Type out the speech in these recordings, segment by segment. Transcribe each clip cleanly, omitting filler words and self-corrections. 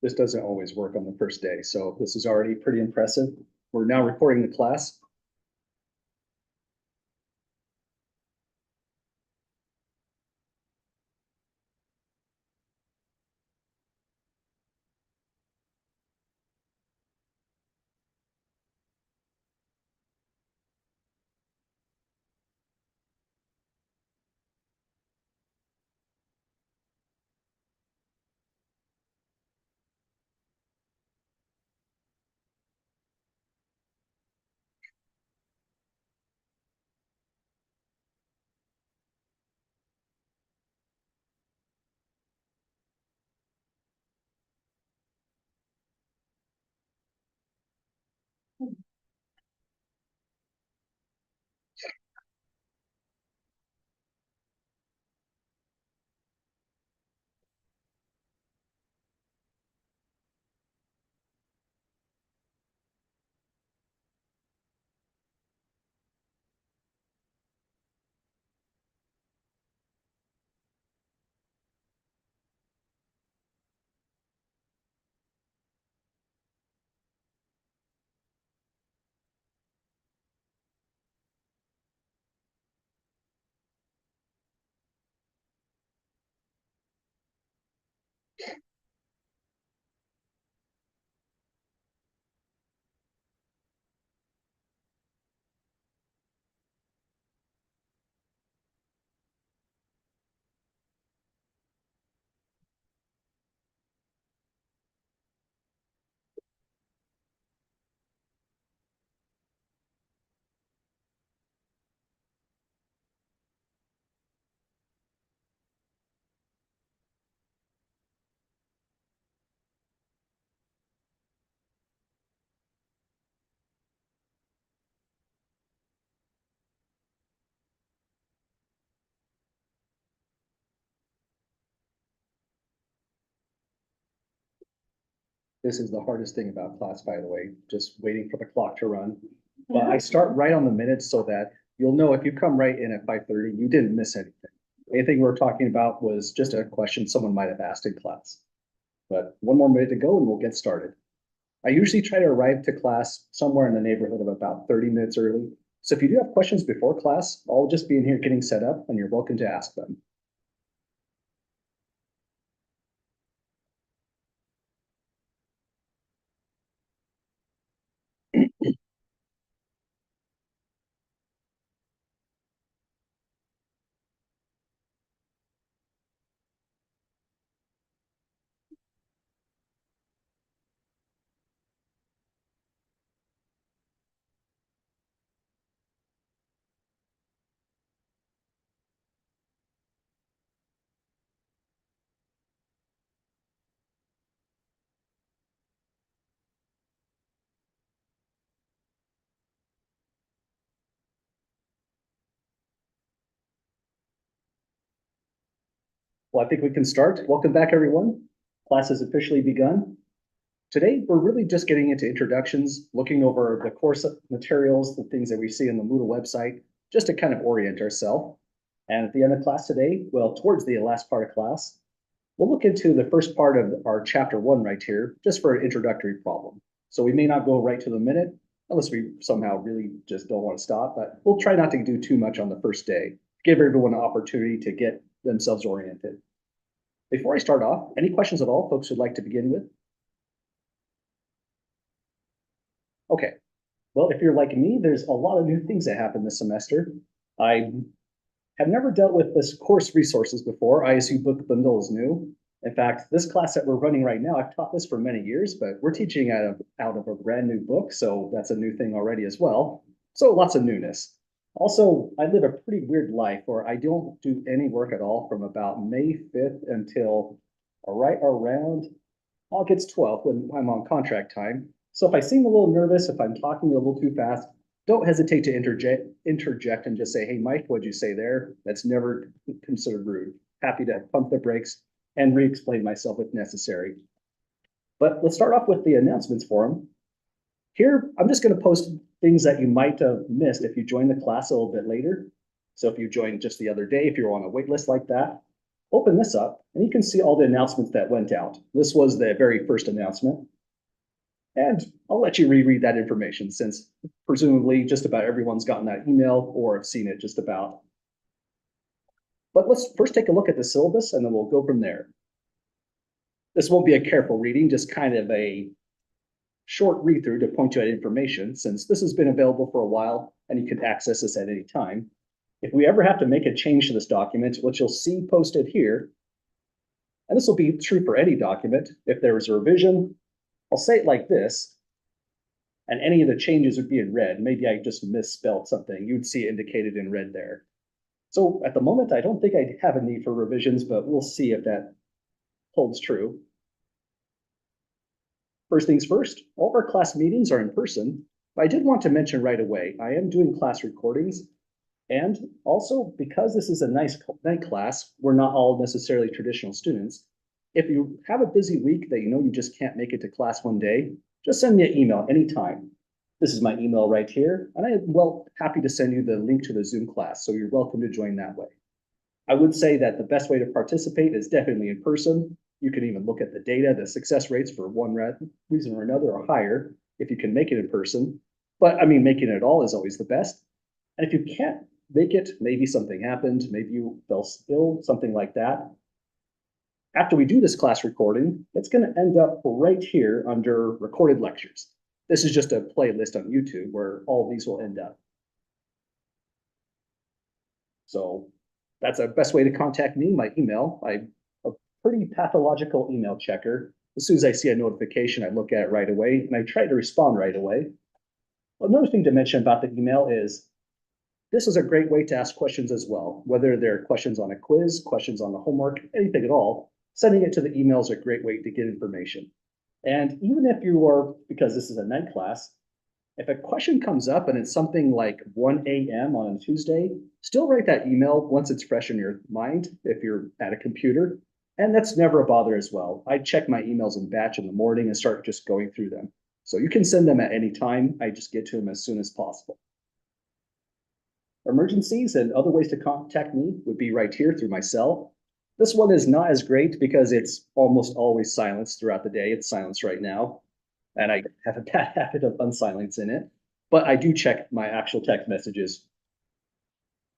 This doesn't always work on the first day, so this is already pretty impressive. We're now recording the class. This is the hardest thing about class, by the way, just waiting for the clock to run. But I start right on the minute so that you'll know if you come right in at 5:30, you didn't miss anything. Anything we're talking about was just a question someone might have asked in class. But one more minute to go and we'll get started. I usually try to arrive to class somewhere in the neighborhood of about 30 minutes early. So if you do have questions before class, I'll just be in here getting set up and you're welcome to ask them. Well, I think we can start. Welcome back, everyone. Class has officially begun. Today, we're really just getting into introductions, looking over the course materials, the things that we see on the Moodle website, just to kind of orient ourselves. And at the end of class today, well, towards the last part of class, we'll look into the first part of our chapter 1 right here, just for an introductory problem. So we may not go right to the minute, unless we somehow really just don't want to stop, but we'll try not to do too much on the first day, give everyone an opportunity to get themselves oriented. Before I start off, any questions at all folks would like to begin with? Okay, well, if you're like me, there's a lot of new things that happened this semester. I have never dealt with this course resources before. ISU Book Bundle is new. In fact, this class that we're running right now, I've taught this for many years, but we're teaching out of a brand new book, so that's a new thing already as well. So lots of newness. Also, I live a pretty weird life where I don't do any work at all from about May 5th until right around August 12th when I'm on contract time. So if I seem a little nervous, if I'm talking a little too fast, don't hesitate to interject and just say, hey, Mike, what'd you say there? That's never considered rude. Happy to pump the brakes and re-explain myself if necessary. But let's start off with the announcements forum. Here, I'm just going to post things that you might have missed if you joined the class a little bit later. So if you joined just the other day, if you're on a wait list like that, Open this up, and you can see all the announcements that went out. This was the very first announcement. And I'll let you reread that information since presumably just about everyone's gotten that email or have seen it just about. But let's first take a look at the syllabus and then we'll go from there. This won't be a careful reading, just kind of a short read through to point you at information since this has been available for a while and you can access this at any time. If we ever have to make a change to this document, what you'll see posted here, and this will be true for any document, if there is a revision, I'll say it like this, and any of the changes would be in red. Maybe I just misspelled something. You'd see it indicated in red there. So at the moment, I don't think I have a need for revisions, but we'll see if that holds true. First things first, all of our class meetings are in person, but I did want to mention right away, I am doing class recordings. And also, because this is a night class, we're not all necessarily traditional students. If you have a busy week that you know you just can't make it to class one day, just send me an email anytime. This is my email right here, and I am happy to send you the link to the Zoom class, so you're welcome to join that way. I would say that the best way to participate is definitely in person. You can even look at the data. The success rates for one reason or another are higher if you can make it in person. But I mean, making it at all is always the best. And if you can't make it, maybe something happened, maybe you fell ill, something like that. After we do this class recording, it's going to end up right here under recorded lectures. This is just a playlist on YouTube where all of these will end up. So that's the best way to contact me, my email. I'm a pretty pathological email checker. As soon as I see a notification, I look at it right away, and I try to respond right away. Another thing to mention about the email is this is a great way to ask questions as well, whether they're questions on a quiz, questions on the homework, anything at all. Sending it to the email is a great way to get information. And even if you are, because this is a night class, if a question comes up and it's something like 1 a.m. on a Tuesday, still write that email once it's fresh in your mind if you're at a computer. And that's never a bother as well. I check my emails in batch in the morning and start just going through them. So you can send them at any time. I just get to them as soon as possible. Emergencies and other ways to contact me would be right here through my cell. This one is not as great because it's almost always silenced throughout the day. It's silenced right now, and I have a bad habit of unsilence in it, but I do check my actual text messages.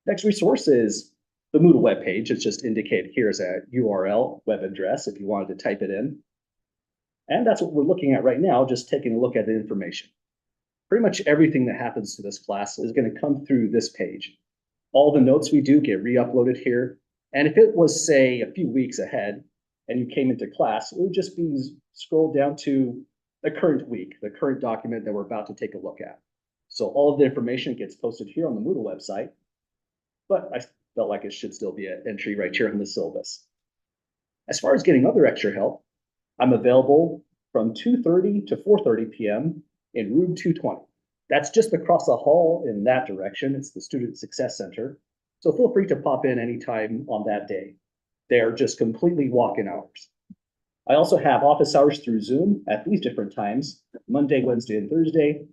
Next resource is the Moodle webpage. It's just indicated here as a URL web address if you wanted to type it in. And that's what we're looking at right now, just taking a look at the information. Pretty much everything that happens to this class is going to come through this page. All the notes we do get re-uploaded here. And if it was, say, a few weeks ahead and you came into class, it would just be scrolled down to the current week, the current document that we're about to take a look at. So all of the information gets posted here on the Moodle website, but I felt like it should still be an entry right here in the syllabus. As far as getting other extra help, I'm available from 2:30 to 4:30 p.m. in room 220. That's just across the hall in that direction. It's the Student Success Center. So feel free to pop in anytime on that day. They are just completely walk-in hours. I also have office hours through Zoom at these different times, Monday, Wednesday, and Thursday.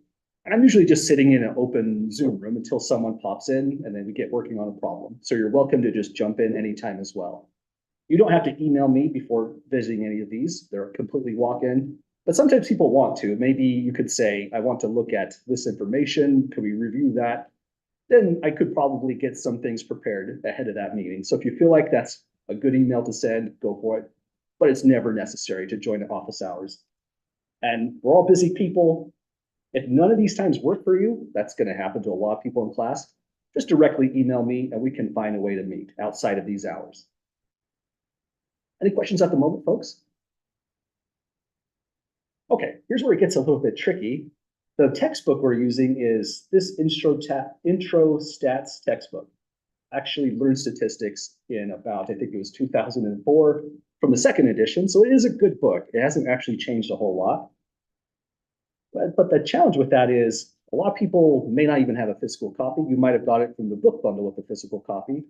And I'm usually just sitting in an open Zoom room until someone pops in and then we get working on a problem. So you're welcome to just jump in anytime as well. You don't have to email me before visiting any of these. They're completely walk-in. But sometimes people want to. Maybe you could say, I want to look at this information. Could we review that? Then I could probably get some things prepared ahead of that meeting. So if you feel like that's a good email to send, go for it. But it's never necessary to join the office hours. And we're all busy people. If none of these times work for you, that's going to happen to a lot of people in class. Just directly email me and we can find a way to meet outside of these hours. Any questions at the moment, folks? Okay, here's where it gets a little bit tricky. The textbook we're using is this intro stats textbook. Actually learned statistics in about, I think it was 2004 from the second edition. So it is a good book. It hasn't actually changed a whole lot. But the challenge with that is a lot of people may not even have a physical copy. You might have got it from the book bundle with a physical copy,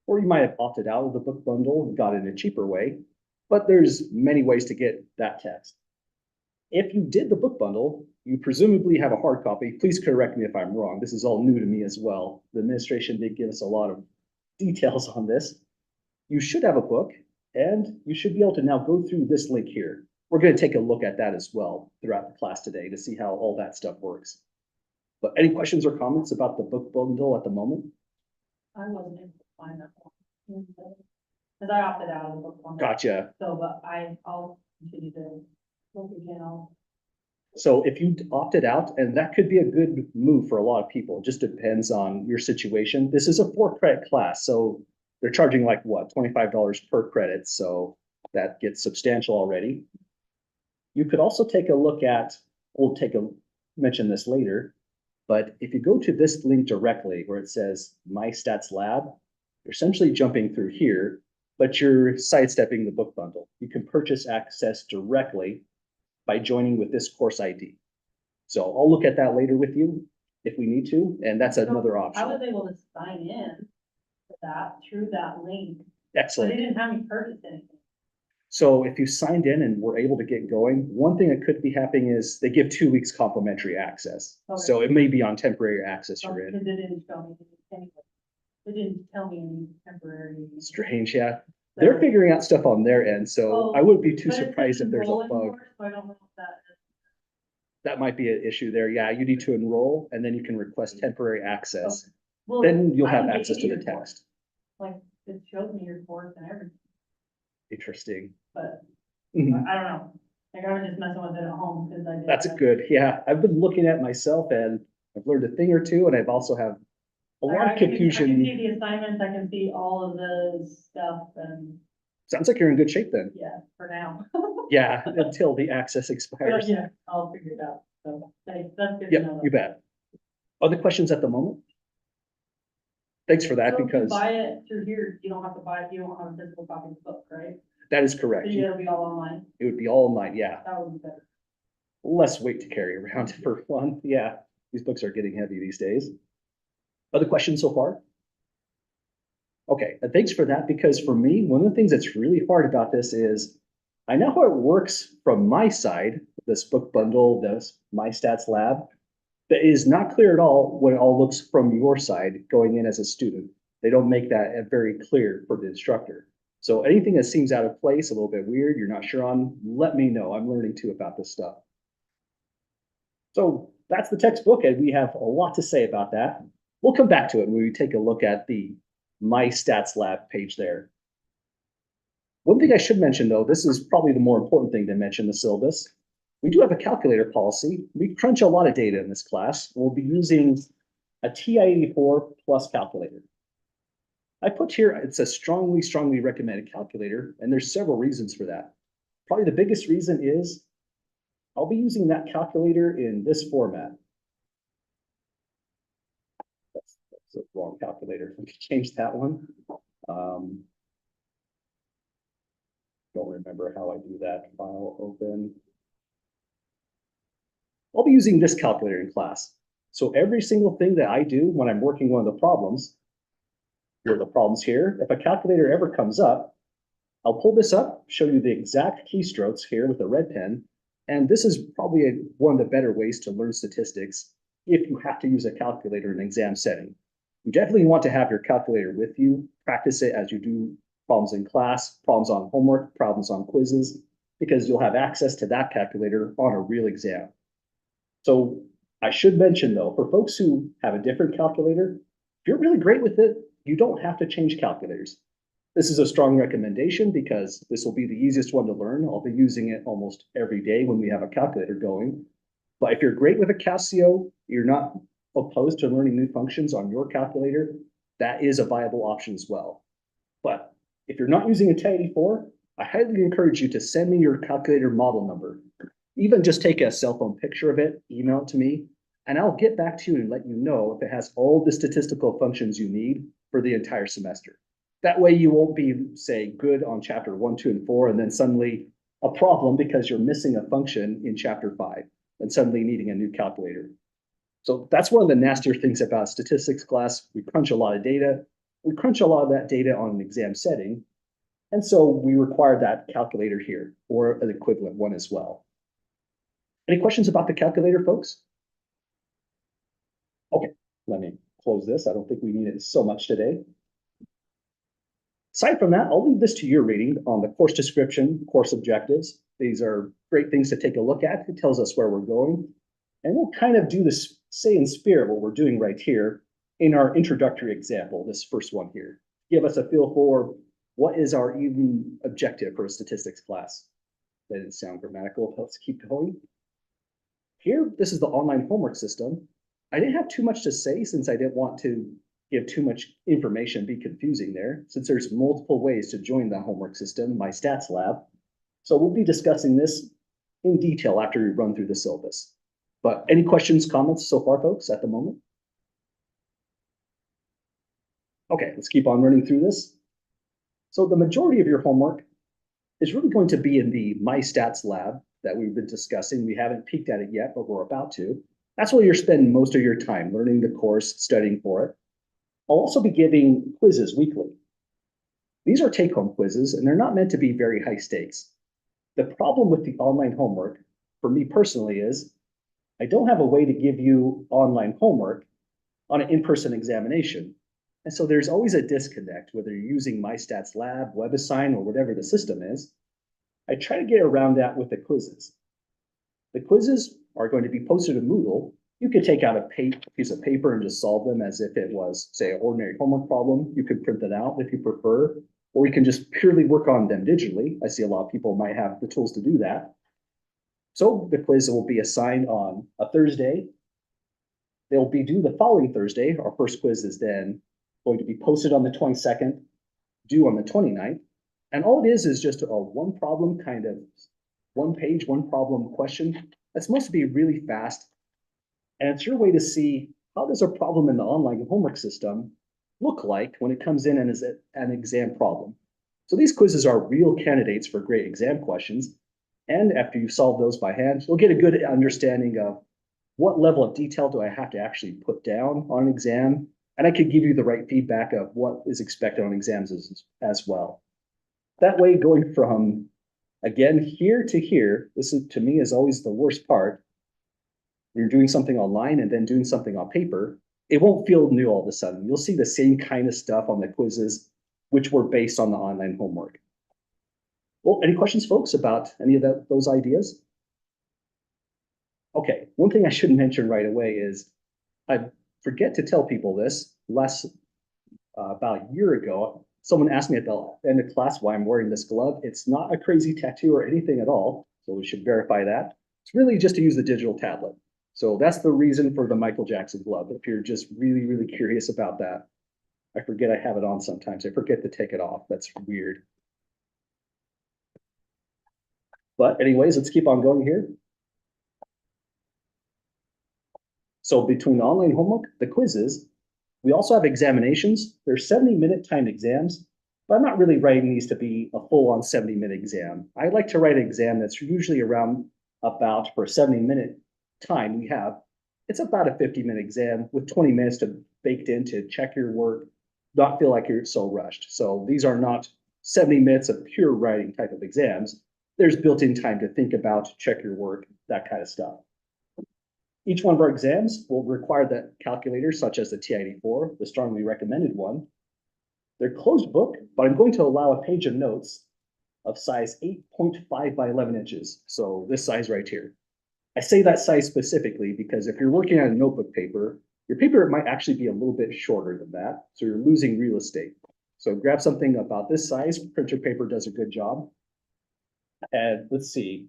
or you might have opted out of the book bundle and got it in a cheaper way. But there's many ways to get that text. If you did the book bundle, you presumably have a hard copy. Please correct me if I'm wrong. This is all new to me as well. The administration did give us a lot of details on this. you should have a book and you should be able to now go through this link here. We're going to take a look at that as well throughout the class today to see how all that stuff works. But any questions or comments about the book bundle at the moment? I wasn't able to find that one. Because I opted out of the book one. Gotcha. So, but I'll continue to look again. So if you opted out, and that could be a good move for a lot of people, it just depends on your situation. This is a 4-credit class, so they're charging like what, $25 per credit, so that gets substantial already. You could also take a look at, mention this later, but if you go to this link directly where it says My Stats Lab, you're essentially jumping through here, but you're sidestepping the book bundle. You can purchase access directly by joining with this course ID. So I'll look at that later with you if we need to, and that's another option. I was able to sign in to that through that link. Excellent. But they didn't have me purchase anything. So if you signed in and were able to get going, one thing that could be happening is they give 2 weeks complimentary access. Okay. So it may be on temporary access you're in. Because it didn't show me anything. It didn't tell me any temporary. Strange, yeah. They're figuring out stuff on their end, so I wouldn't be too surprised if there's a bug. So I don't know if that is. That might be an issue there. Yeah, you need to enroll and then you can request temporary access. Okay. Well, then you'll have access to the text. Like it shows me your course and everything. Interesting. But Mhm. I don't know. Like I was just messing with it at home because I did. That's good. Yeah, I've been looking at myself and I've learned a thing or two, and I've also have a lot of confusion. I can see the assignments. I can see all of the stuff, and sounds like you're in good shape then. Yeah, for now. Yeah, until the access expires. But yeah, I'll figure it out. So thanks. That's good. Yep, to know. you bet. Other questions at the moment? Thanks for that, So if you because buy it through here, you don't have to buy it. You don't have a physical copy of the book, right? that is correct. So it'll be all online. It would be all online, yeah. That would be better. Less weight to carry around for one. Yeah, these books are getting heavy these days. Other questions so far? Okay, and thanks for that, because for me, one of the things that's really hard about this is I know how it works from my side, this book bundle, this My Stats Lab. That is not clear at all when it all looks from your side going in as a student. They don't make that very clear for the instructor. So anything that seems out of place, a little bit weird, you're not sure on, let me know. I'm learning too about this stuff. So that's the textbook, and we have a lot to say about that. We'll come back to it when we take a look at the My Stats Lab page there. One thing I should mention, though, this is probably the more important thing to mention, the syllabus. We do have a calculator policy. We crunch a lot of data in this class. We'll be using a TI-84 plus calculator. I put here, it's a strongly, strongly recommended calculator, and there's several reasons for that. Probably the biggest reason is I'll be using that calculator in this format. That's the wrong calculator. Let me change that one. Don't remember how I do that. File open. I'll be using this calculator in class. So every single thing that I do when I'm working one of the problems, here are the problems here. If a calculator ever comes up, I'll pull this up, show you the exact keystrokes here with a red pen. And this is probably one of the better ways to learn statistics if you have to use a calculator in an exam setting. You definitely want to have your calculator with you. Practice it as you do problems in class, problems on homework, problems on quizzes, because you'll have access to that calculator on a real exam. So I should mention, though, for folks who have a different calculator, if you're really great with it, you don't have to change calculators. This is a strong recommendation because this will be the easiest one to learn. I'll be using it almost every day when we have a calculator going. But if you're great with a Casio, you're not opposed to learning new functions on your calculator, that is a viable option as well. But if you're not using a TI-84, I highly encourage you to send me your calculator model number. Even just take a cell phone picture of it, email it to me, and I'll get back to you and let you know if it has all the statistical functions you need for the entire semester. That way you won't be, say, good on chapter 1, 2, and 4, and then suddenly a problem because you're missing a function in chapter 5 and suddenly needing a new calculator. So that's one of the nastier things about statistics class. We crunch a lot of data. We crunch a lot of that data on an exam setting. And so we require that calculator here or an equivalent one as well. Any questions about the calculator, folks? Okay, let me close this. I don't think we need it so much today. Aside from that, I'll leave this to your reading on the course description, course objectives. These are great things to take a look at. It tells us where we're going. And we'll kind of do this, say in spirit, what we're doing right here in our introductory example, this first one here. Give us a feel for what is our even objective for a statistics class. That didn't sound grammatical. Let's keep going. Here, this is the online homework system. I didn't have too much to say since I didn't want to give too much information, be confusing there, since there's multiple ways to join the homework system, my stats lab. So we'll be discussing this in detail after we run through the syllabus. But any questions, comments so far, folks, at the moment? Okay, let's keep on running through this. So the majority of your homework is really going to be in the My Stats lab that we've been discussing. We haven't peeked at it yet, but we're about to. That's where you're spending most of your time learning the course, studying for it. I'll also be giving quizzes weekly. These are take-home quizzes, and they're not meant to be very high stakes. The problem with the online homework, for me personally, is I don't have a way to give you online homework on an in-person examination. And so there's always a disconnect, whether you're using My Stats Lab, WebAssign, or whatever the system is. I try to get around that with the quizzes. The quizzes are going to be posted in Moodle. You could take out a piece of paper and just solve them as if it was, say, an ordinary homework problem. You could print that out if you prefer, or you can just purely work on them digitally. I see a lot of people might have the tools to do that. So the quiz will be assigned on a Thursday. They'll be due the following Thursday. Our first quiz is then going to be posted on the 22nd, due on the 29th. And all it is just a one problem kind of one page, one problem question. That's supposed to be really fast. And it's your way to see how does a problem in the online homework system look like when it comes in and is an exam problem. So these quizzes are real candidates for great exam questions. And after you solve those by hand, you'll get a good understanding of what level of detail do I have to actually put down on an exam. And I could give you the right feedback of what is expected on exams as well. That way, going from, again, here to here, this is, to me, is always the worst part. When you're doing something online and then doing something on paper, it won't feel new all of a sudden. You'll see the same kind of stuff on the quizzes, which were based on the online homework. Well, any questions, folks, about any of those ideas? Okay, one thing I should mention right away is I forget to tell people this. About a year ago, someone asked me at the end of class why I'm wearing this glove. It's not a crazy tattoo or anything at all, so we should verify that. It's really just to use the digital tablet. So that's the reason for the Michael Jackson glove, if you're just really, really curious about that. I forget I have it on sometimes. I forget to take it off. That's weird. But anyways, let's keep on going here. So between the online homework, the quizzes, we also have examinations. They're 70-minute timed exams, but I'm not really writing these to be a full-on 70-minute exam. I like to write an exam that's usually around about, for a 70-minute time we have, it's about a 50-minute exam with 20 minutes to baked in to check your work, not feel like you're so rushed. So these are not 70 minutes of pure writing type of exams. There's built-in time to think about, check your work, that kind of stuff. Each one of our exams will require that calculator, such as the TID4, the strongly recommended one. They're closed book, but I'm going to allow a page of notes of size 8.5 by 11 inches. So this size right here. I say that size specifically because if you're working on a notebook paper, your paper might actually be a little bit shorter than that. So you're losing real estate. So grab something about this size. Printer paper does a good job. And let's see,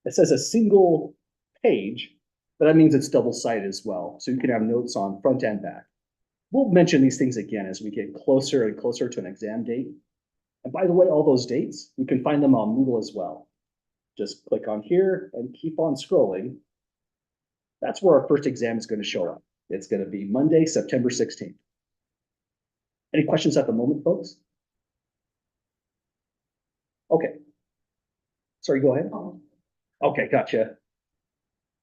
it says a single page, but that means it's double-sided as well. So you can have notes on front and back. We'll mention these things again as we get closer and closer to an exam date. And by the way, all those dates, you can find them on Moodle as well. Just click on here and keep on scrolling. That's where our first exam is going to show up. It's going to be Monday, September 16th. Any questions at the moment, folks? Okay. Sorry, go ahead. Okay, gotcha.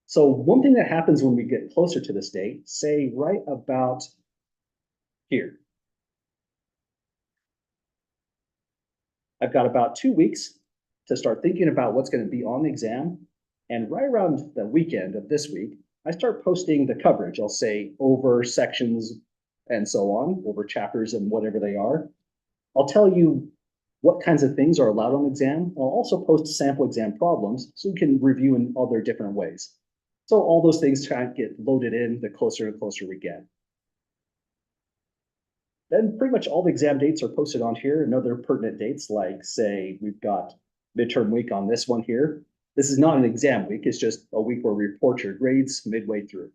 So one thing that happens when we get closer to this date, say right about here. I've got about 2 weeks to start thinking about what's going to be on the exam. And right around the weekend of this week, I start posting the coverage. I'll say over sections and so on, over chapters and whatever they are. I'll tell you what kinds of things are allowed on exam. I'll also post sample exam problems so you can review in all their different ways. So all those things try to get loaded in the closer and closer we get. Then pretty much all the exam dates are posted on here and other pertinent dates, like say we've got midterm week on this one here. This is not an exam week, it's just a week where we report your grades midway through.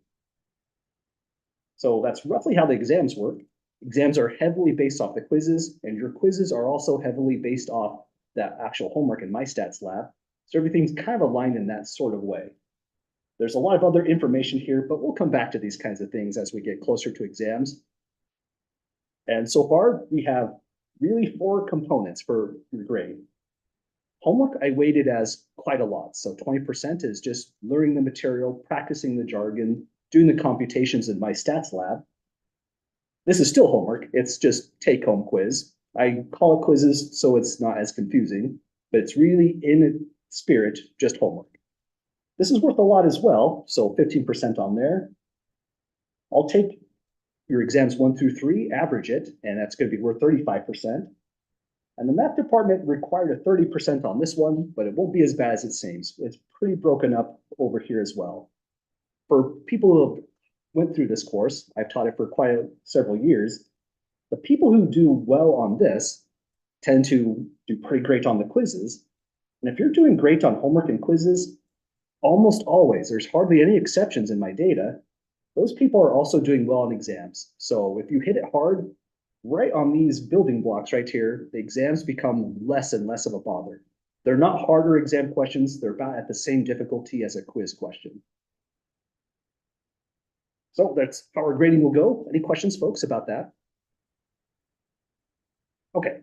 So that's roughly how the exams work. Exams are heavily based off the quizzes, and your quizzes are also heavily based off that actual homework in my stats lab. So everything's kind of aligned in that sort of way. There's a lot of other information here, but we'll come back to these kinds of things as we get closer to exams. And so far, we have really 4 components for your grade. Homework, I weighted as quite a lot. So 20% is just learning the material, practicing the jargon, doing the computations in my stats lab. This is still homework. It's just take-home quiz. I call it quizzes so it's not as confusing, but it's really in spirit, just homework. This is worth a lot as well, so 15% on there. I'll take your exams 1 through 3, average it, and that's going to be worth 35%. And the math department required a 30% on this one, but it won't be as bad as it seems. It's pretty broken up over here as well. For people who have went through this course, I've taught it for several years, the people who do well on this tend to do pretty great on the quizzes. And if you're doing great on homework and quizzes, almost always, there's hardly any exceptions in my data, those people are also doing well on exams. So if you hit it hard, right on these building blocks right here, the exams become less and less of a bother. They're not harder exam questions, they're about at the same difficulty as a quiz question. So that's how our grading will go. Any questions, folks, about that? Okay,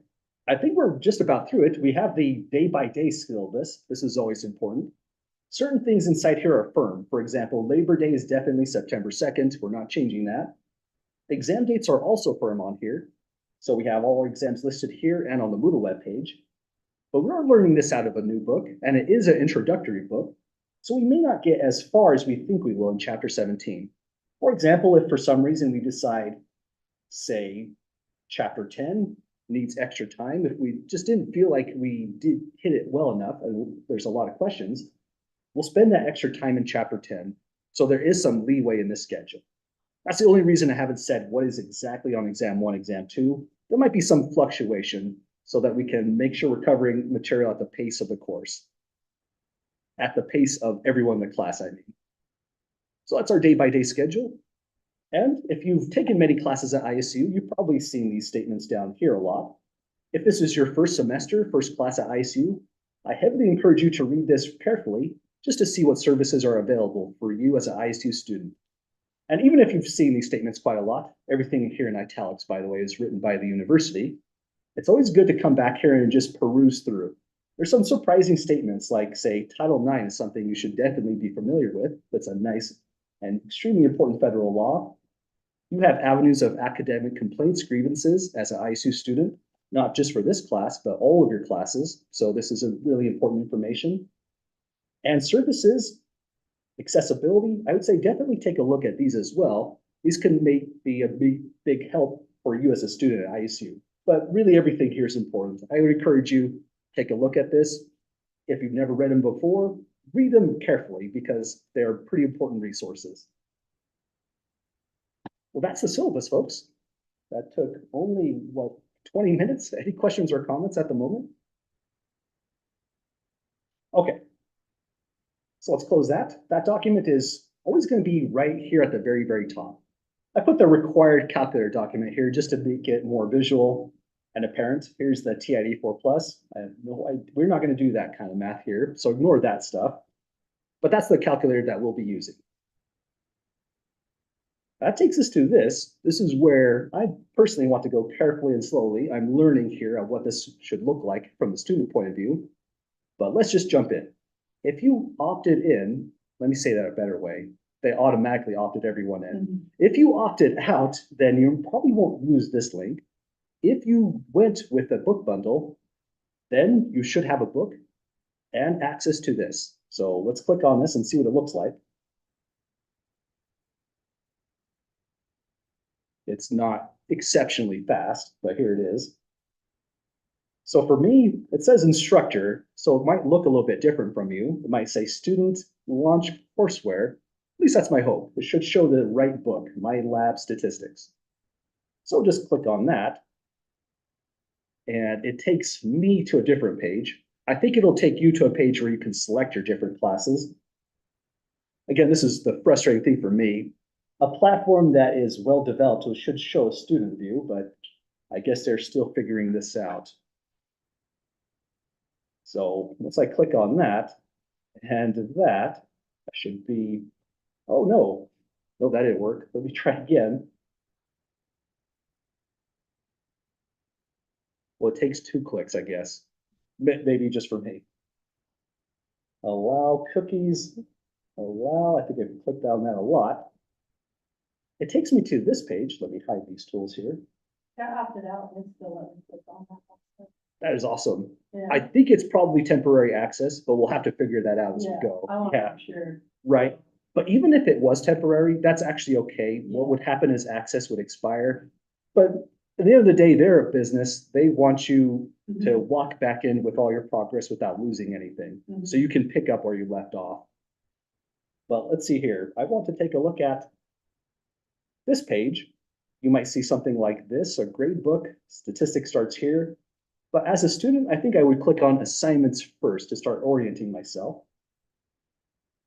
I think we're just about through it. We have the day-by-day syllabus. This is always important. Certain things inside here are firm. For example, Labor Day is definitely September 2nd. We're not changing that. Exam dates are also firm on here. So we have all our exams listed here and on the Moodle webpage. But we're learning this out of a new book, and it is an introductory book. So we may not get as far as we think we will in chapter 17. For example, if for some reason we decide, say, chapter 10 needs extra time, if we just didn't feel like we did hit it well enough, and there's a lot of questions, we'll spend that extra time in chapter 10. So there is some leeway in this schedule. That's the only reason I haven't said what is exactly on exam 1, exam 2. There might be some fluctuation so that we can make sure we're covering material at the pace of the course. At the pace of everyone in the class, I mean. So that's our day-by-day schedule. And if you've taken many classes at ISU, you've probably seen these statements down here a lot. If this is your first semester, first class at ISU, I heavily encourage you to read this carefully just to see what services are available for you as an ISU student. And even if you've seen these statements quite a lot, everything here in italics, by the way, is written by the university. It's always good to come back here and just peruse through. There's some surprising statements like, say, Title IX is something you should definitely be familiar with. That's a nice and extremely important federal law. You have avenues of academic complaints, grievances as an ISU student, not just for this class, but all of your classes. So this is a really important information. And services, accessibility, I would say definitely take a look at these as well. These can be a big help for you as a student at ISU. But really everything here is important. I would encourage you, take a look at this. If you've never read them before, read them carefully because they're pretty important resources. Well, that's the syllabus, folks. That took only, 20 minutes? Any questions or comments at the moment? Okay. So let's close that. That document is always going to be right here at the very, very top. I put the required calculator document here just to make it more visual and apparent. Here's the TID 4 plus. We're not going to do that kind of math here, so ignore that stuff. But that's the calculator that we'll be using. That takes us to this. This is where I personally want to go carefully and slowly. I'm learning here of what this should look like from the student point of view. But let's just jump in. If you opted in, let me say that a better way. They automatically opted everyone in. Mm-hmm. If you opted out, then you probably won't use this link. If you went with a book bundle, then you should have a book and access to this. So let's click on this and see what it looks like. It's not exceptionally fast, but here it is. So for me, it says instructor, so it might look a little bit different from you. It might say student launch courseware. At least that's my hope. It should show the right book, My Lab Statistics. So just click on that. And it takes me to a different page. I think it'll take you to a page where you can select your different classes. Again, this is the frustrating thing for me. A platform that is well developed should show a student view, but I guess they're still figuring this out. So once I click on that, and that should be, oh no, no, that didn't work. Let me try again. Well, it takes 2 clicks, I guess. Maybe just for me. Allow cookies, allow, I think I've clicked on that a lot. It takes me to this page. Let me hide these tools here. Got opted out, and it's still letting me click on that. That is awesome. Yeah. I think it's probably temporary access, but we'll have to figure that out as we Yeah, go. I want to make sure. Right. But even if it was temporary, that's actually okay. What would happen is access would expire. But at the end of the day, they're a business. They want you to walk back in with all your progress without losing anything. So you can pick up where you left off. But let's see here. I want to take a look at this page. You might see something like this, a grade book. Statistics starts here. But as a student, I think I would click on assignments first to start orienting myself.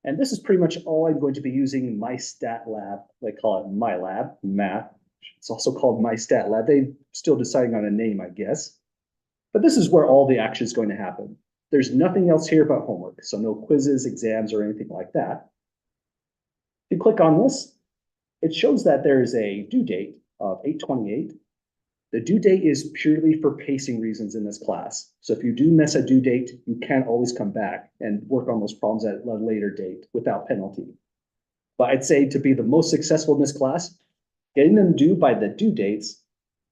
And this is pretty much all I'm going to be using my stat lab. They call it my lab, math. It's also called my stat lab. They're still deciding on a name, I guess. But this is where all the action is going to happen. There's nothing else here but homework. So no quizzes, exams, or anything like that. If you click on this, it shows that there is a due date of 8/28. The due date is purely for pacing reasons in this class. So if you do miss a due date, you can always come back and work on those problems at a later date without penalty. But I'd say to be the most successful in this class, getting them due by the due dates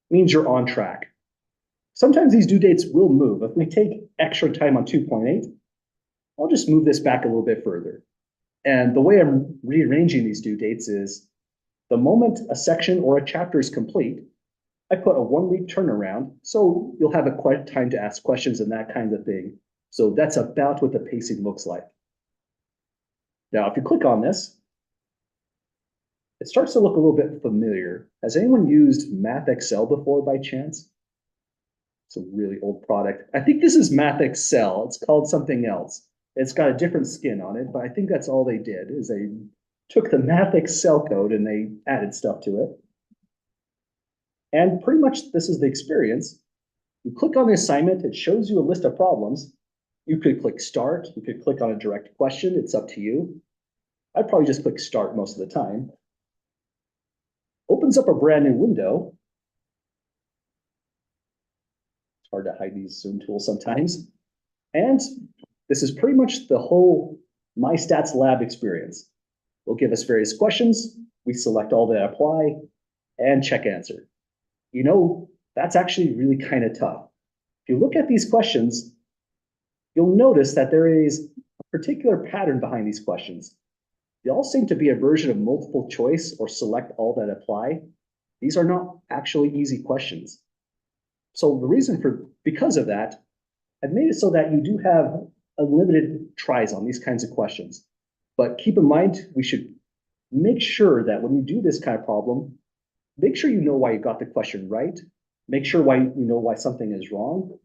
means you're on track. Sometimes these due dates will move. If we take extra time on 2.8, I'll just move this back a little bit further. And the way I'm rearranging these due dates is the moment a section or a chapter is complete, I put a 1-week turnaround, so you'll have a time to ask questions and that kind of thing. So that's about what the pacing looks like. Now, if you click on this, it starts to look a little bit familiar. Has anyone used Math Excel before by chance? It's a really old product. I think this is Math Excel. It's called something else. It's got a different skin on it, but I think that's all they did is they took the Math Excel code and they added stuff to it. And pretty much this is the experience. You click on the assignment, it shows you a list of problems. You could click start, you could click on a direct question, it's up to you. I'd probably just click start most of the time. Opens up a brand new window. It's hard to hide these Zoom tools sometimes. And this is pretty much the whole My Stats Lab experience. Will give us various questions, we select all that apply, and check answer. You know, that's actually really kind of tough. If you look at these questions, you'll notice that there is a particular pattern behind these questions. They all seem to be a version of multiple choice or select all that apply. These are not actually easy questions. So the reason because of that, I've made it so that you do have unlimited tries on these kinds of questions. But keep in mind, we should make sure that when you do this kind of problem, make sure you know why you got the question right. Make sure you know why something is wrong.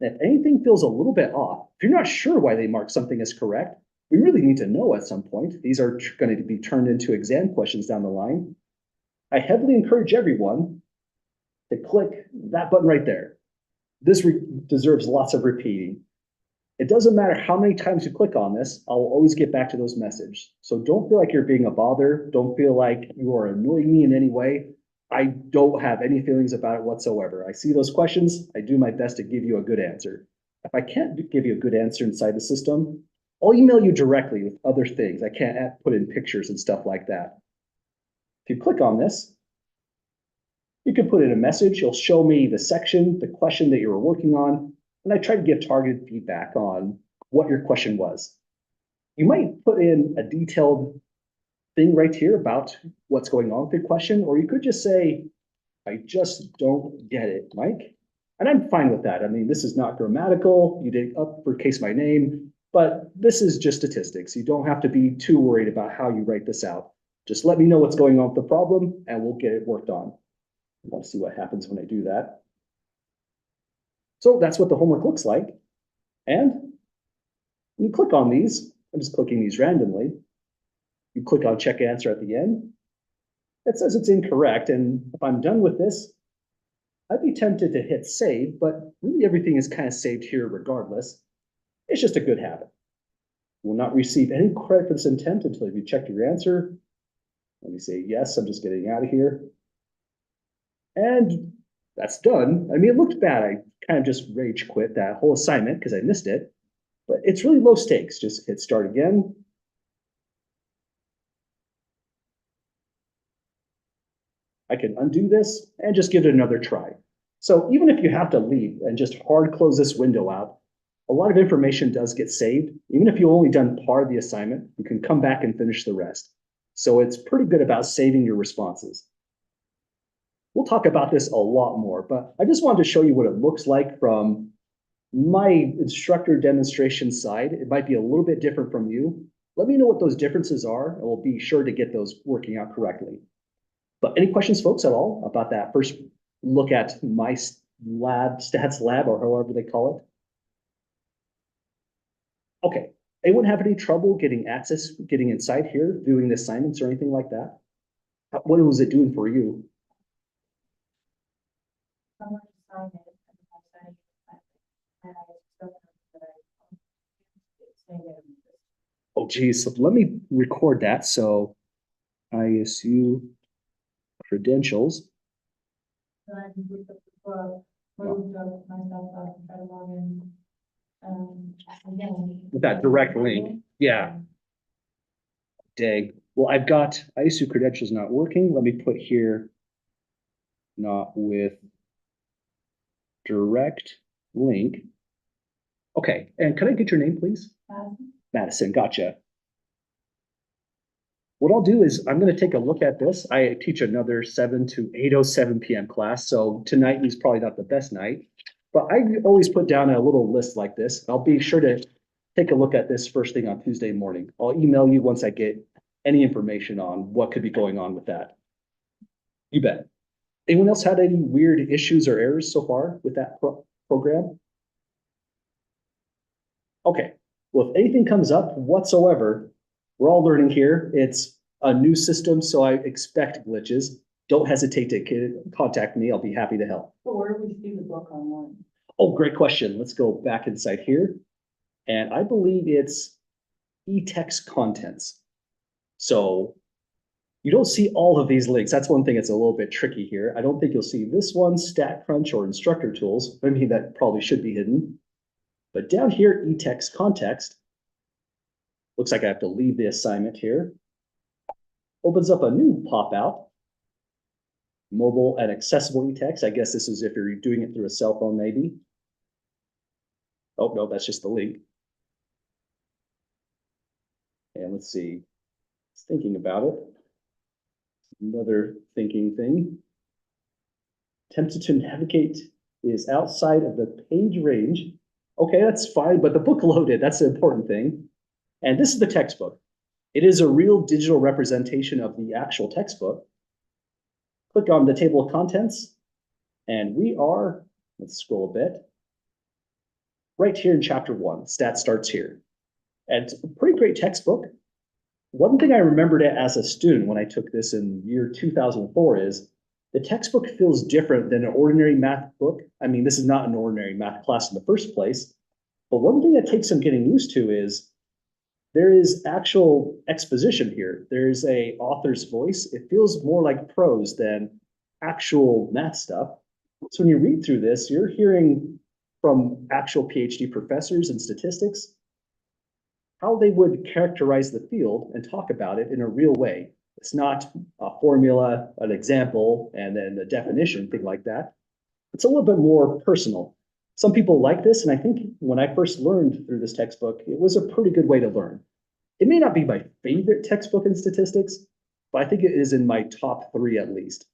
And if anything feels a little bit off, if you're not sure why they marked something as correct, we really need to know at some point. These are going to be turned into exam questions down the line. I heavily encourage everyone to click that button right there. This deserves lots of repeating. It doesn't matter how many times you click on this, I'll always get back to those messages. So don't feel like you're being a bother. Don't feel like you are annoying me in any way. I don't have any feelings about it whatsoever. I see those questions. I do my best to give you a good answer. If I can't give you a good answer inside the system, I'll email you directly with other things. I can't put in pictures and stuff like that. If you click on this, you can put in a message. It'll show me the section, the question that you were working on, and I try to give targeted feedback on what your question was. You might put in a detailed thing right here about what's going on with the question, or you could just say, I just don't get it, Mike. And I'm fine with that. I mean, this is not grammatical. You didn't uppercase my name, but this is just statistics. You don't have to be too worried about how you write this out. Just let me know what's going on with the problem and we'll get it worked on. I want to see what happens when I do that. So that's what the homework looks like. And you click on these. I'm just clicking these randomly. You click on check answer at the end. It says it's incorrect. And if I'm done with this, I'd be tempted to hit save, but really everything is kind of saved here regardless. It's just a good habit. You will not receive any credit for this intent until you check your answer. Let me say yes, I'm just getting out of here. And that's done. I mean, it looked bad. I kind of just rage quit that whole assignment because I missed it, but it's really low stakes. Just hit start again. I can undo this and just give it another try. So even if you have to leave and just hard close this window out, a lot of information does get saved. Even if you only done part of the assignment, you can come back and finish the rest. So it's pretty good about saving your responses. We'll talk about this a lot more, but I just wanted to show you what it looks like from my instructor demonstration side. It might be a little bit different from you. Let me know what those differences are, and we'll be sure to get those working out correctly. But any questions, folks, at all about that first look at my lab, stats lab, or however they call it? Okay. Anyone have any trouble getting access, getting inside here, doing the assignments or anything like that? What was it doing for you? Someone signed it, and I signed it, and I still have that it's saying that Oh, geez. So let me record that. So ISU credentials. I can put the book, moved up myself up and try to log in. Again. With that direct link. Yeah. Dang. Well, I've got ISU credentials not working. Let me put here not with direct link. Okay. And could I get your name, please? Madison. Gotcha. What I'll do is I'm going to take a look at this. I teach another 7 to 8:07 p.m. class. So tonight is probably not the best night, but I always put down a little list like this. I'll be sure to take a look at this first thing on Tuesday morning. I'll email you once I get any information on what could be going on with that. You bet. Anyone else had any weird issues or errors so far with that program? Okay. Well, if anything comes up whatsoever, we're all learning here. It's a new system, so I expect glitches. Don't hesitate to contact me. I'll be happy to help. But where do we see the book online? Oh, great question. Let's go back inside here. And I believe it's e-text contents. So you don't see all of these links. That's one thing that's a little bit tricky here. I don't think you'll see this one, StatCrunch or instructor tools. I mean, that probably should be hidden. But down here, e-text context, looks like I have to leave the assignment here. Opens up a new pop-out. Mobile and accessible e-text. I guess this is if you're doing it through a cell phone, maybe. Oh, no, that's just the link. And let's see. Thinking about it. Another thinking thing. Tempted to navigate is outside of the page range. Okay, that's fine, but the book loaded, that's the important thing. And this is the textbook. It is a real digital representation of the actual textbook. Click on the table of contents, and we are, let's scroll a bit, right here in chapter 1. Stat starts here. And it's a pretty great textbook. One thing I remembered as a student when I took this in year 2004 is the textbook feels different than an ordinary math book. I mean, this is not an ordinary math class in the first place, but one thing that takes some getting used to is there is actual exposition here. There's a author's voice. It feels more like prose than actual math stuff. So when you read through this, you're hearing from actual PhD professors in statistics how they would characterize the field and talk about it in a real way. It's not a formula, an example, and then a definition, thing like that. It's a little bit more personal. Some people like this, and I think when I first learned through this textbook, it was a pretty good way to learn. It may not be my favorite textbook in statistics, but I think it is in my top 3 at least.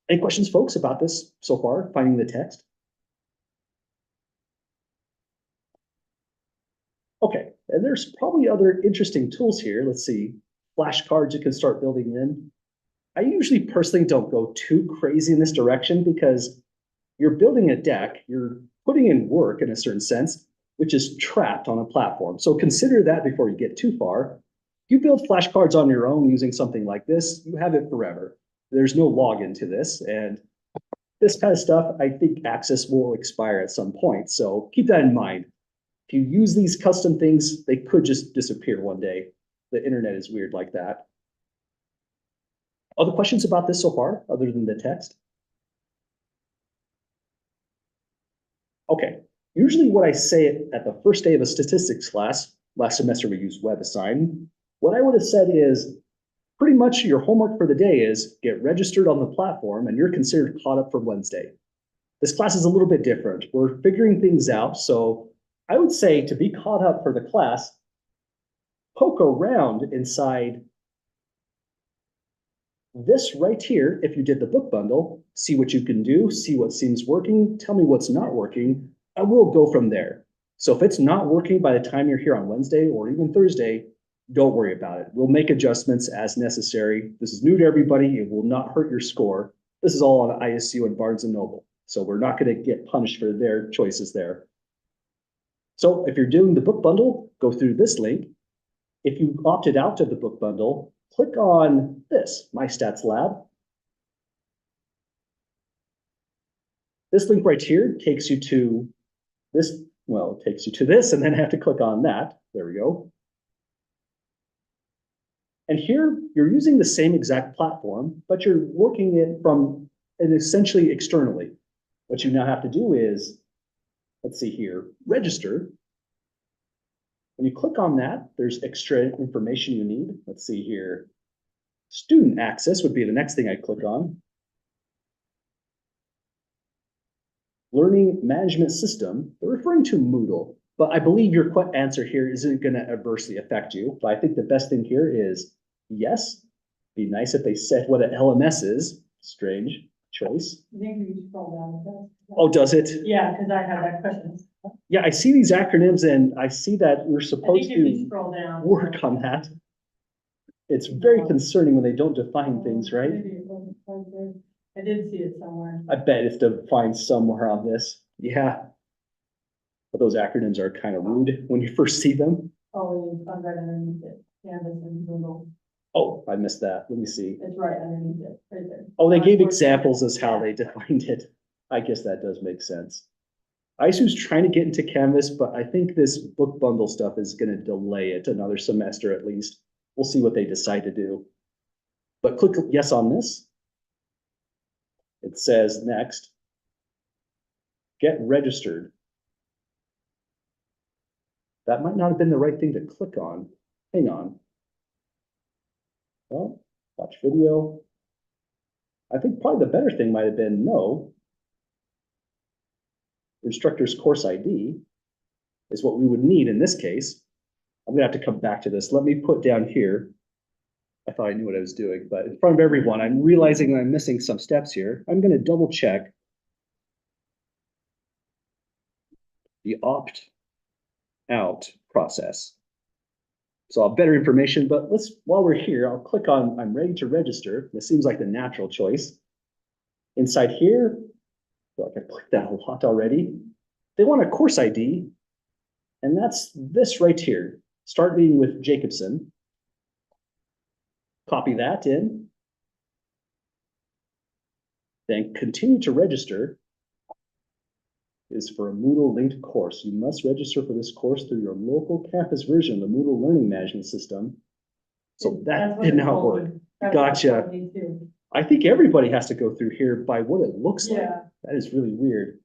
Any questions, folks, about this so far, finding the text? Okay, and there's probably other interesting tools here. Let's see, flashcards you can start building in. I usually personally don't go too crazy in this direction because you're building a deck, you're putting in work in a certain sense, which is trapped on a platform. So consider that before you get too far. You build flashcards on your own using something like this, you have it forever. There's no login to this, and this kind of stuff, I think access will expire at some point. So keep that in mind. If you use these custom things, they could just disappear one day. The internet is weird like that. Other questions about this so far, other than the text? Okay, usually what I say at the first day of a statistics class, last semester we used WebAssign, what I would have said is pretty much your homework for the day is get registered on the platform and you're considered caught up for Wednesday. This class is a little bit different. We're figuring things out. So I would say to be caught up for the class, poke around inside this right here. If you did the book bundle, see what you can do, see what seems working, tell me what's not working, and we'll go from there. So if it's not working by the time you're here on Wednesday or even Thursday, don't worry about it. We'll make adjustments as necessary. This is new to everybody. It will not hurt your score. This is all on ISU and Barnes and Noble. So we're not going to get punished for their choices there. So if you're doing the book bundle, go through this link. If you opted out of the book bundle, click on this, My Stats Lab. This link right here takes you to this, well, it takes you to this, and then I have to click on that. There we go. And here, you're using the same exact platform, but you're working it from and essentially externally. What you now have to do is, let's see here, register. When you click on that, there's extra information you need. Let's see here. Student access would be the next thing I click on. Learning management system, they're referring to Moodle, but I believe your answer here isn't going to adversely affect you. But I think the best thing here is yes. Be nice if they said what an LMS is. Strange choice. I think we scroll down. Oh, does it? Yeah, because I had that question. Yeah, I see these acronyms and I see that we're I supposed think if you to scroll down. work on that. It's very concerning when they don't define things, right? Maybe it wasn't quite there. I did see it somewhere. I bet it's defined somewhere on this. Yeah. But those acronyms are kind of rude when you first see them. Oh, it's right underneath it. Canvas and Google. Oh, I missed that. Let me see. It's right underneath it, right there. Oh, they gave examples as how they defined it. I guess that does make sense. ISU's trying to get into Canvas, but I think this book bundle stuff is going to delay it another semester at least. We'll see what they decide to do. But click yes on this. It says next, get registered. That might not have been the right thing to click on. Hang on. Well, watch video. I think probably the better thing might have been no. Instructor's course ID is what we would need in this case. I'm gonna have to come back to this. Let me put down here. I thought I knew what I was doing, but in front of everyone, I'm realizing I'm missing some steps here. I'm gonna double check the opt out process. So I'll have better information, but while we're here, I'll click on I'm ready to register. This seems like the natural choice. Inside here, I feel like I clicked that a lot already. They want a course ID, and that's this right here. Start meeting with Jacobson. Copy that in. Then continue to register is for a Moodle linked course. You must register for this course through your local campus version of the Moodle learning management system. So that did not work. Gotcha. I think everybody has to go through here by what it looks like. That is really weird.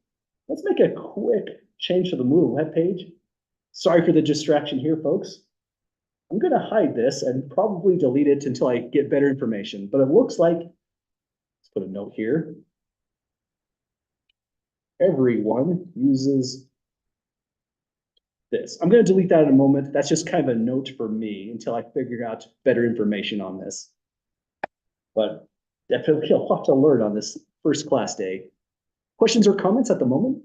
Let's make a quick change to the Moodle webpage. Sorry for the distraction here, folks. I'm going to hide this and probably delete it until I get better information, but it looks like, let's put a note here. Everyone uses this. I'm going to delete that in a moment. That's just kind of a note for me until I figure out better information on this. But definitely a lot to learn on this first class day. Questions or comments at the moment?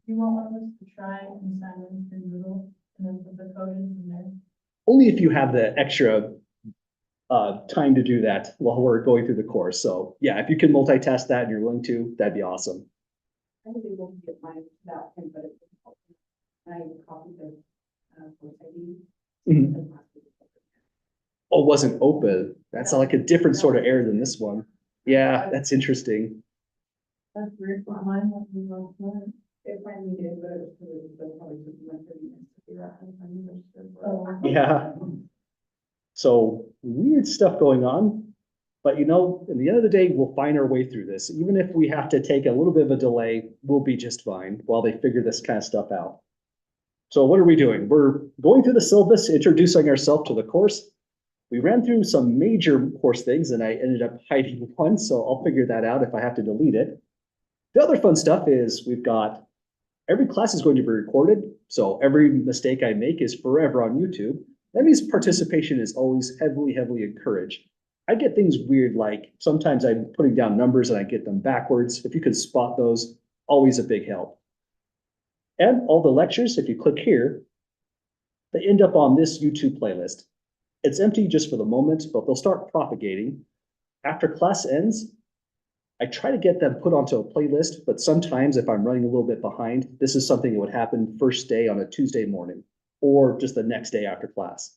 You want one of us to try and sign in through Google and then put the code in from there? Only if you have the extra time to do that while we're going through the course. So yeah, if you can multitask that and you're willing to, that'd be awesome. I was able to get mine without him, but it was I copied the course ID. Mhm. Oh, it wasn't open. That's like a different sort of error than this one. Yeah, that's interesting. That's weird, but mine was the wrong one. It finally did, but it was probably took me like 30 minutes to figure out how to find the register. Oh. Yeah. So weird stuff going on. But you know, at the end of the day, we'll find our way through this. Even if we have to take a little bit of a delay, we'll be just fine while they figure this kind of stuff out. So what are we doing? We're going through the syllabus, introducing ourselves to the course. We ran through some major course things and I ended up hiding one, so I'll figure that out if I have to delete it. The other fun stuff is we've got every class is going to be recorded, so every mistake I make is forever on YouTube. That means participation is always heavily, heavily encouraged. I get things weird, like sometimes I'm putting down numbers and I get them backwards. If you could spot those, always a big help. And all the lectures, if you click here, they end up on this YouTube playlist. It's empty just for the moment, but they'll start propagating. After class ends, I try to get them put onto a playlist, but sometimes if I'm running a little bit behind, this is something that would happen first day on a Tuesday morning or just the next day after class.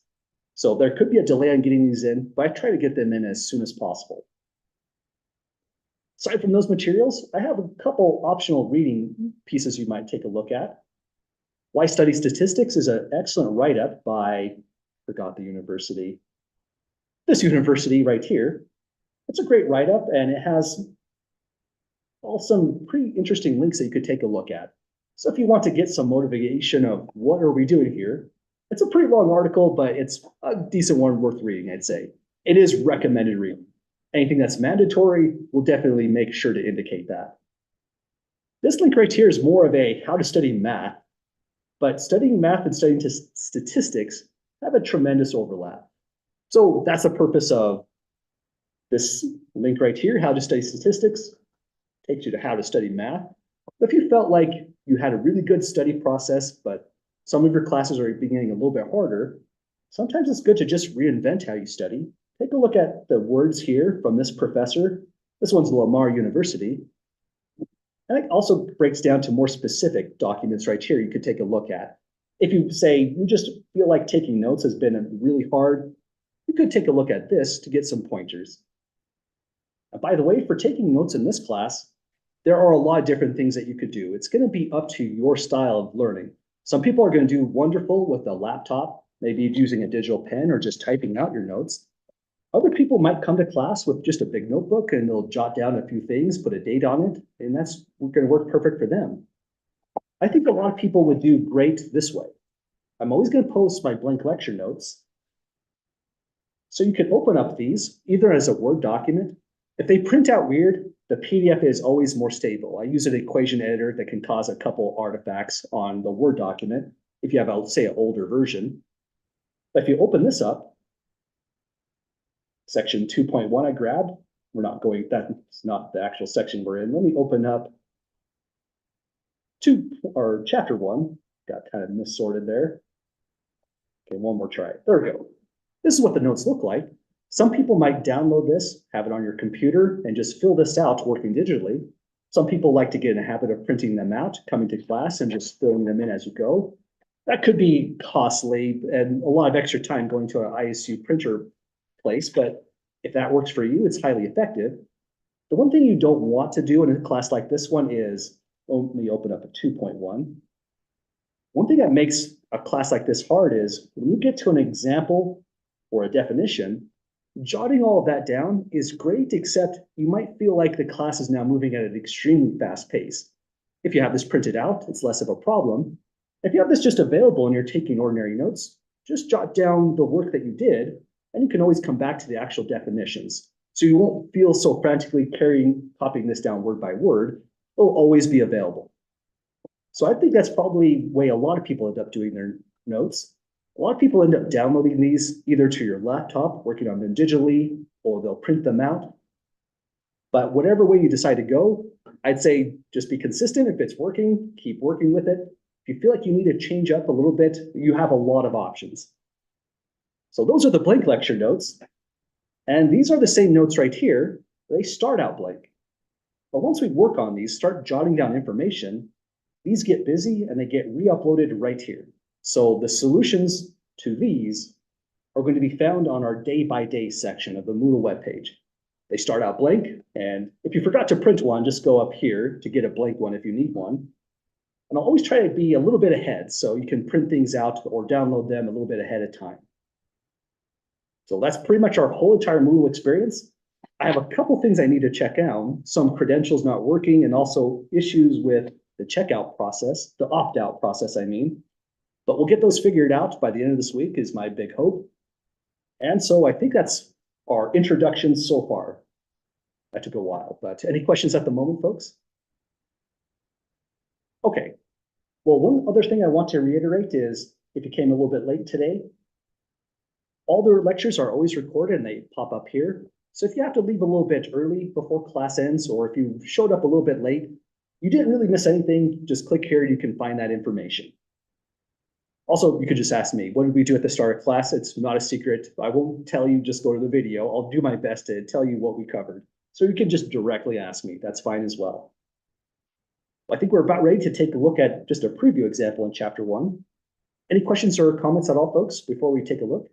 So there could be a delay on getting these in, but I try to get them in as soon as possible. Aside from those materials, I have a couple optional reading pieces you might take a look at. Why Study Statistics is an excellent write-up by, forgot the university, this university right here. It's a great write-up and it has some pretty interesting links that you could take a look at. So if you want to get some motivation of what are we doing here, it's a pretty long article, but it's a decent one worth reading, I'd say. It is recommended reading. Anything that's mandatory, we'll definitely make sure to indicate that. This link right here is more of a how to study math, but studying math and studying statistics have a tremendous overlap. So that's the purpose of this link right here, how to study statistics, takes you to how to study math. If you felt like you had a really good study process, but some of your classes are getting a little bit harder, sometimes it's good to just reinvent how you study. Take a look at the words here from this professor. This one's Lamar University. And it also breaks down to more specific documents right here you could take a look at. If you say you just feel like taking notes has been really hard, you could take a look at this to get some pointers. And by the way, for taking notes in this class, there are a lot of different things that you could do. It's going to be up to your style of learning. Some people are going to do wonderful with a laptop, maybe using a digital pen or just typing out your notes. Other people might come to class with just a big notebook and they'll jot down a few things, put a date on it, and that's going to work perfect for them. I think a lot of people would do great this way. I'm always going to post my blank lecture notes. So you can open up these either as a Word document. If they print out weird, the PDF is always more stable. I use an equation editor that can cause a couple artifacts on the Word document if you have, say, an older version. But if you open this up, section 2.1 I grabbed. We're not going, that's not the actual section we're in. Let me open up chapter 1. Got kind of missorted there. Okay, one more try. There we go. This is what the notes look like. Some people might download this, have it on your computer, and just fill this out working digitally. Some people like to get in a habit of printing them out, coming to class, and just filling them in as you go. That could be costly and a lot of extra time going to an ISU printer place, but if that works for you, it's highly effective. The one thing you don't want to do in a class like this one is, let me open up a 2.1. One thing that makes a class like this hard is when you get to an example or a definition, jotting all of that down is great, except you might feel like the class is now moving at an extremely fast pace. If you have this printed out, it's less of a problem. If you have this just available and you're taking ordinary notes, just jot down the work that you did, and you can always come back to the actual definitions. So you won't feel so frantically copying this down word by word. It'll always be available. So I think that's probably the way a lot of people end up doing their notes. A lot of people end up downloading these either to your laptop, working on them digitally, or they'll print them out. But whatever way you decide to go, I'd say just be consistent. If it's working, keep working with it. If you feel like you need to change up a little bit, you have a lot of options. So those are the blank lecture notes. And these are the same notes right here. They start out blank. But once we work on these, start jotting down information, these get busy and they get re-uploaded right here. So the solutions to these are going to be found on our day-by-day section of the Moodle webpage. They start out blank, and if you forgot to print one, just go up here to get a blank one if you need one. And I'll always try to be a little bit ahead so you can print things out or download them a little bit ahead of time. So that's pretty much our whole entire Moodle experience. I have a couple things I need to check out, some credentials not working, and also issues with the checkout process, the opt-out process, I mean. But we'll get those figured out by the end of this week is my big hope. And so I think that's our introduction so far. That took a while, but any questions at the moment, folks? Okay. Well, one other thing I want to reiterate is if you came a little bit late today, all the lectures are always recorded and they pop up here. So if you have to leave a little bit early before class ends, or if you showed up a little bit late, you didn't really miss anything. Just click here, you can find that information. Also, you could just ask me, what did we do at the start of class? It's not a secret. I won't tell you, just go to the video. I'll do my best to tell you what we covered. So you can just directly ask me. That's fine as well. I think we're about ready to take a look at just a preview example in chapter 1. Any questions or comments at all, folks, before we take a look?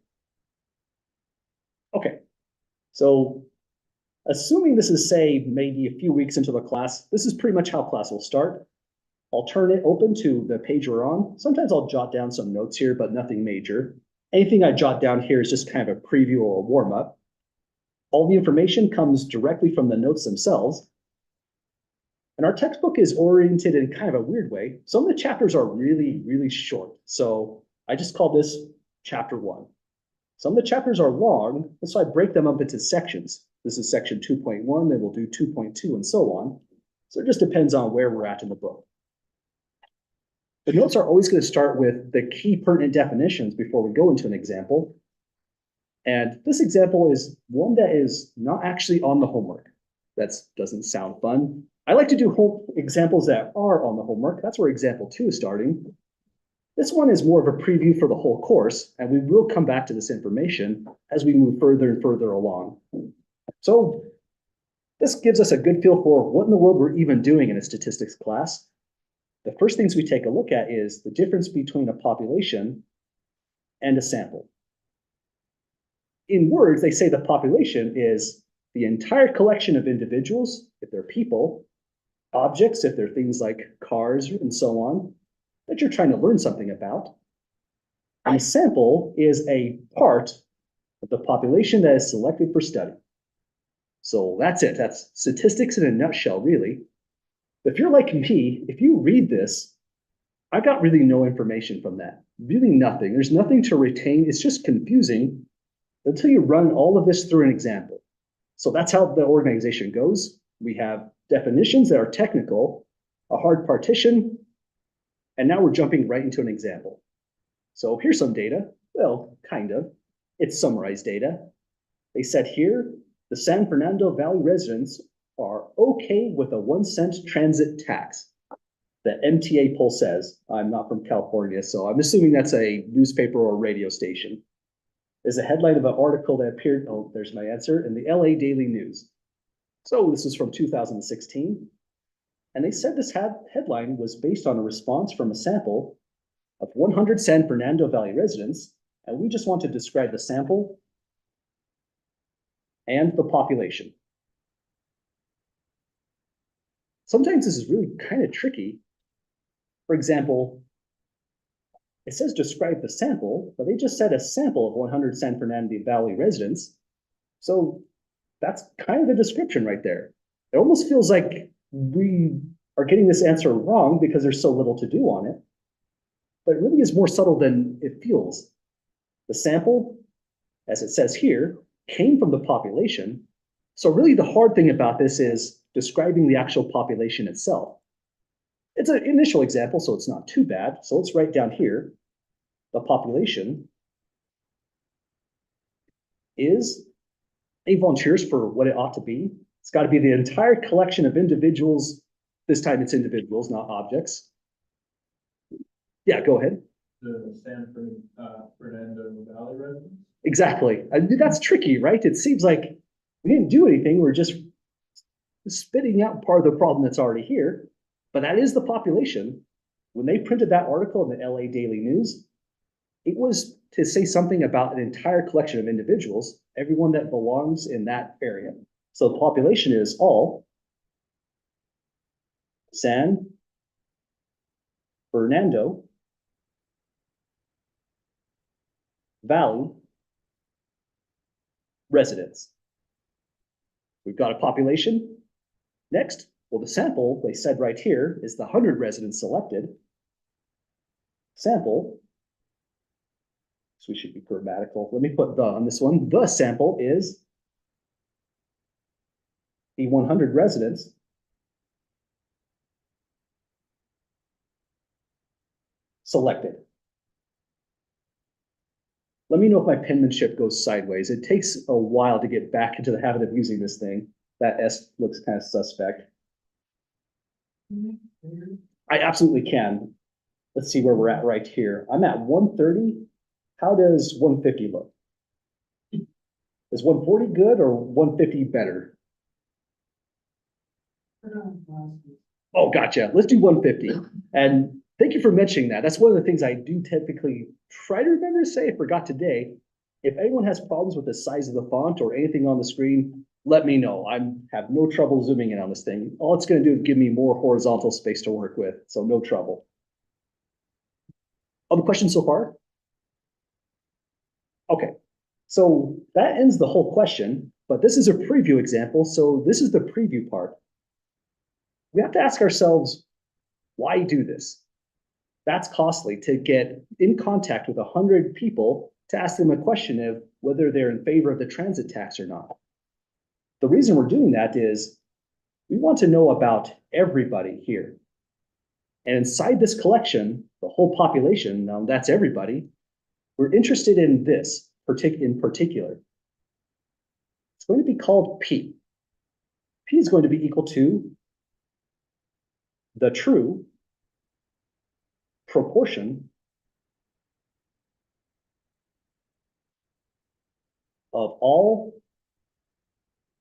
Okay, so assuming this is, say, maybe a few weeks into the class, this is pretty much how class will start. I'll turn it open to the page we're on. Sometimes I'll jot down some notes here, but nothing major. Anything I jot down here is just kind of a preview or a warm-up. All the information comes directly from the notes themselves. And our textbook is oriented in kind of a weird way. Some of the chapters are really, really short. So I just call this chapter 1. Some of the chapters are long, and so I break them up into sections. This is section 2.1, then we'll do 2.2 and so on. So it just depends on where we're at in the book. The notes are always going to start with the key pertinent definitions before we go into an example. And this example is one that is not actually on the homework. That doesn't sound fun. I like to do examples that are on the homework. That's where example 2 is starting. This one is more of a preview for the whole course, and we will come back to this information as we move further and further along. So this gives us a good feel for what in the world we're even doing in a statistics class. The first things we take a look at is the difference between a population and a sample. In words, they say the population is the entire collection of individuals, if they're people, objects, if they're things like cars and so on, that you're trying to learn something about. And a sample is a part of the population that is selected for study. So that's it. That's statistics in a nutshell, really. If you're like me, if you read this, I got really no information from that. Really nothing. There's nothing to retain. It's just confusing until you run all of this through an example. So that's how the organization goes. We have definitions that are technical, a hard partition, and now we're jumping right into an example. So here's some data. Well, kind of. It's summarized data. They said here, the San Fernando Valley residents are okay with a 1 cent transit tax. The MTA poll says. I'm not from California, so I'm assuming that's a newspaper or radio station. There's a headline of an article that appeared, oh, there's my answer, in the LA Daily News. So this is from 2016. And they said this headline was based on a response from a sample of 100 San Fernando Valley residents. And we just want to describe the sample and the population. Sometimes this is really kind of tricky. For example, it says describe the sample, but they just said a sample of 100 San Fernando Valley residents. So that's kind of the description right there. It almost feels like we are getting this answer wrong because there's so little to do on it. But it really is more subtle than it feels. The sample, as it says here, came from the population. So really the hard thing about this is describing the actual population itself. It's an initial example, so it's not too bad. So let's write down here, the population is any volunteers for what it ought to be. It's got to be the entire collection of individuals This time it's individuals, not objects. Yeah, go ahead. The Fernando Valley residents. Exactly. That's tricky, right? It seems like we didn't do anything. We're just spitting out part of the problem that's already here. But that is the population. When they printed that article in the LA Daily News, it was to say something about an entire collection of individuals, everyone that belongs in that area. So the population is all San Fernando Valley residents. We've got a population. Next, well, the sample, they said right here, is the 100 residents selected. Sample, so we should be grammatical. Let me put the on this one. The sample is the 100 residents selected. Let me know if my penmanship goes sideways. It takes a while to get back into the habit of using this thing. That S looks kind of suspect. I absolutely can. Let's see where we're at right here. I'm at 130. How does 150 look? Is 140 good or 150 better? Oh, gotcha. Let's do 150. And thank you for mentioning that. That's one of the things I do typically try to remember to say. I forgot today. If anyone has problems with the size of the font or anything on the screen, let me know. I have no trouble zooming in on this thing. All it's going to do is give me more horizontal space to work with, so no trouble. Other questions so far? Okay, so that ends the whole question, but this is a preview example, so this is the preview part. We have to ask ourselves, why do this? That's costly to get in contact with 100 people to ask them a question of whether they're in favor of the transit tax or not. The reason we're doing that is we want to know about everybody here. And inside this collection, the whole population, now that's everybody, we're interested in this in particular. It's going to be called P. P is going to be equal to the true proportion of all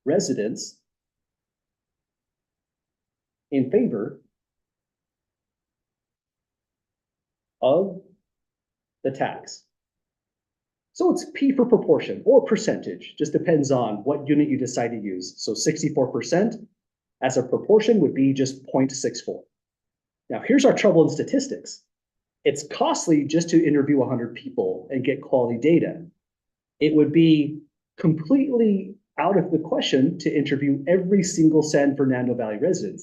residents in favor of the tax. So it's P for proportion or percentage, just depends on what unit you decide to use. So 64% as a proportion would be just 0.64. Now here's our trouble in statistics. It's costly just to interview 100 people and get quality data. It would be completely out of the question to interview every single San Fernando Valley resident.